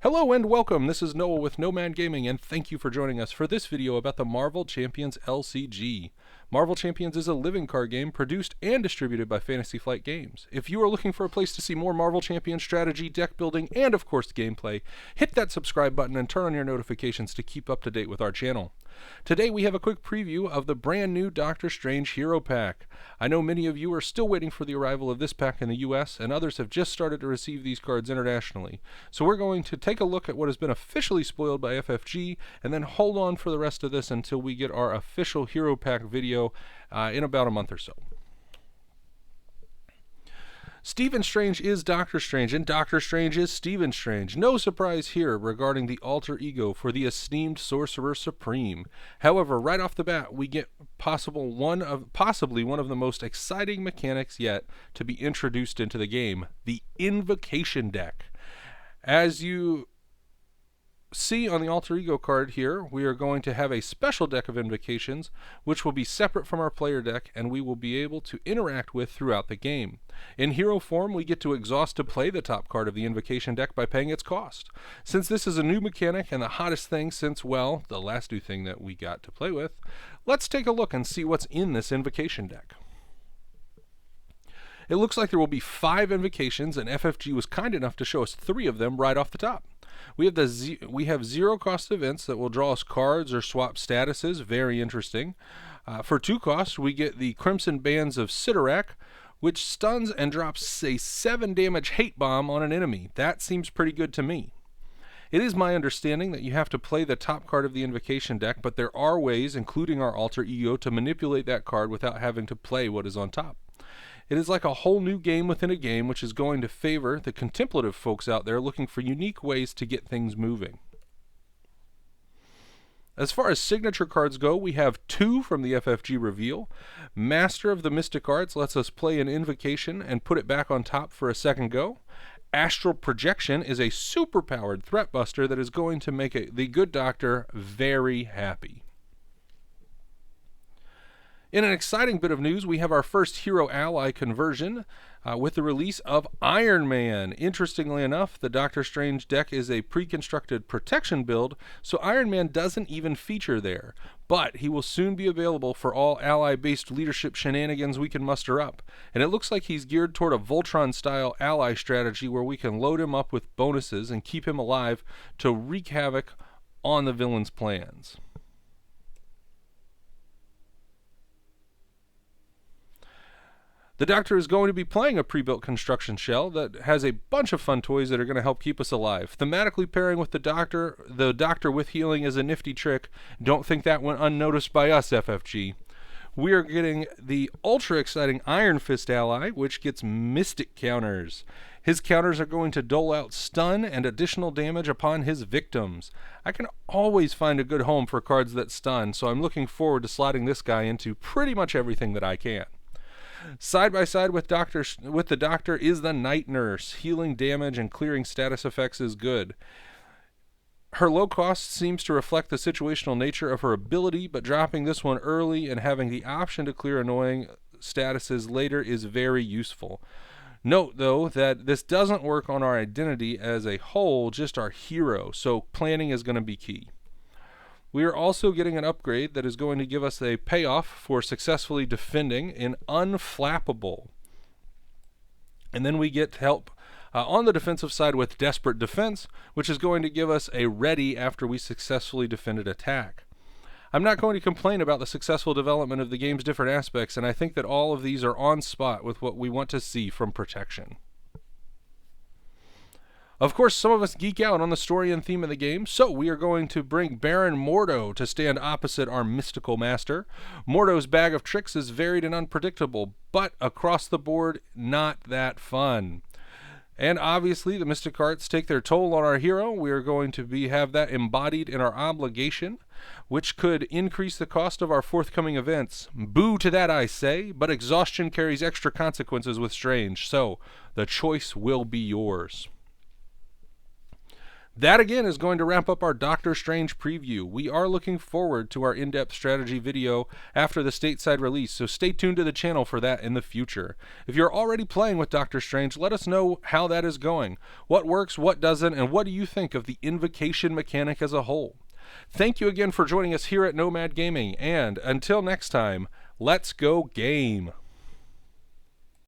Hello and welcome, this is Noah with Nomad Gaming, and thank you for joining us for this video about the Marvel Champions LCG. Marvel Champions is a living card game produced and distributed by Fantasy Flight Games. If you are looking for a place to see more Marvel Champions strategy, deck building, and of course gameplay, hit that subscribe button and turn on your notifications to keep up to date with our channel. Today we have a quick preview of the brand new Doctor Strange Hero Pack. I know many of you are still waiting for the arrival of this pack in the US, and others have just started to receive these cards internationally. So we're going to take a look at what has been officially spoiled by FFG, and then hold on for the rest of this until we get our official Hero Pack video in about a month or so. Stephen Strange is Doctor Strange, and Doctor Strange is Stephen Strange. No surprise here regarding the alter ego for the esteemed Sorcerer Supreme. However, right off the bat, we get possibly one of the most exciting mechanics yet to be introduced into the game, the Invocation deck. As you see on the alter ego card here, we are going to have a special deck of invocations which will be separate from our player deck and we will be able to interact with throughout the game. In hero form, we get to exhaust to play the top card of the invocation deck by paying its cost. Since this is a new mechanic and the hottest thing since, well, the last new thing that we got to play with, let's take a look and see what's in this invocation deck. It looks like there will be 5 invocations, and FFG was kind enough to show us 3 of them right off the top. We have 0 cost events that will draw us cards or swap statuses. Very interesting. For 2 costs, we get the Crimson Bands of Sidorak, which stuns and drops a 7 damage hate bomb on an enemy. That seems pretty good to me. It is my understanding that you have to play the top card of the invocation deck, but there are ways, including our alter ego, to manipulate that card without having to play what is on top. It is like a whole new game within a game, which is going to favor the contemplative folks out there looking for unique ways to get things moving. As far as signature cards go, we have 2 from the FFG reveal. Master of the Mystic Arts lets us play an invocation and put it back on top for a second go. Astral Projection is a super-powered threat buster that is going to make the good doctor very happy. In an exciting bit of news, we have our first hero ally conversion with the release of Iron Man. Interestingly enough, the Doctor Strange deck is a pre-constructed protection build, so Iron Man doesn't even feature there. But he will soon be available for all ally-based leadership shenanigans we can muster up. And it looks like he's geared toward a Voltron-style ally strategy where we can load him up with bonuses and keep him alive to wreak havoc on the villain's plans. The Doctor is going to be playing a pre-built construction shell that has a bunch of fun toys that are going to help keep us alive. Thematically pairing with the Doctor with healing is a nifty trick. Don't think that went unnoticed by us, FFG. We are getting the ultra exciting Iron Fist ally, which gets Mystic counters. His counters are going to dole out stun and additional damage upon his victims. I can always find a good home for cards that stun, so I'm looking forward to sliding this guy into pretty much everything that I can. Side by side with the Doctor is the Night Nurse. Healing damage and clearing status effects is good. Her low cost seems to reflect the situational nature of her ability, but dropping this one early and having the option to clear annoying statuses later is very useful. Note, though, that this doesn't work on our identity as a whole, just our hero, so planning is going to be key. We are also getting an upgrade that is going to give us a payoff for successfully defending in Unflappable. And then we get help on the defensive side with Desperate Defense, which is going to give us a ready after we successfully defended attack. I'm not going to complain about the successful development of the game's different aspects, and I think that all of these are on spot with what we want to see from protection. Of course, some of us geek out on the story and theme of the game, so we are going to bring Baron Mordo to stand opposite our mystical master. Mordo's bag of tricks is varied and unpredictable, but across the board, not that fun. And obviously, the Mystic Arts take their toll on our hero. We are going to have that embodied in our obligation, which could increase the cost of our forthcoming events. Boo to that, I say, but exhaustion carries extra consequences with Strange, so the choice will be yours. That again is going to wrap up our Doctor Strange preview. We are looking forward to our in-depth strategy video after the stateside release, so stay tuned to the channel for that in the future. If you're already playing with Doctor Strange, let us know how that is going. What works, what doesn't, and what do you think of the invocation mechanic as a whole? Thank you again for joining us here at Nomad Gaming, and until next time, let's go game!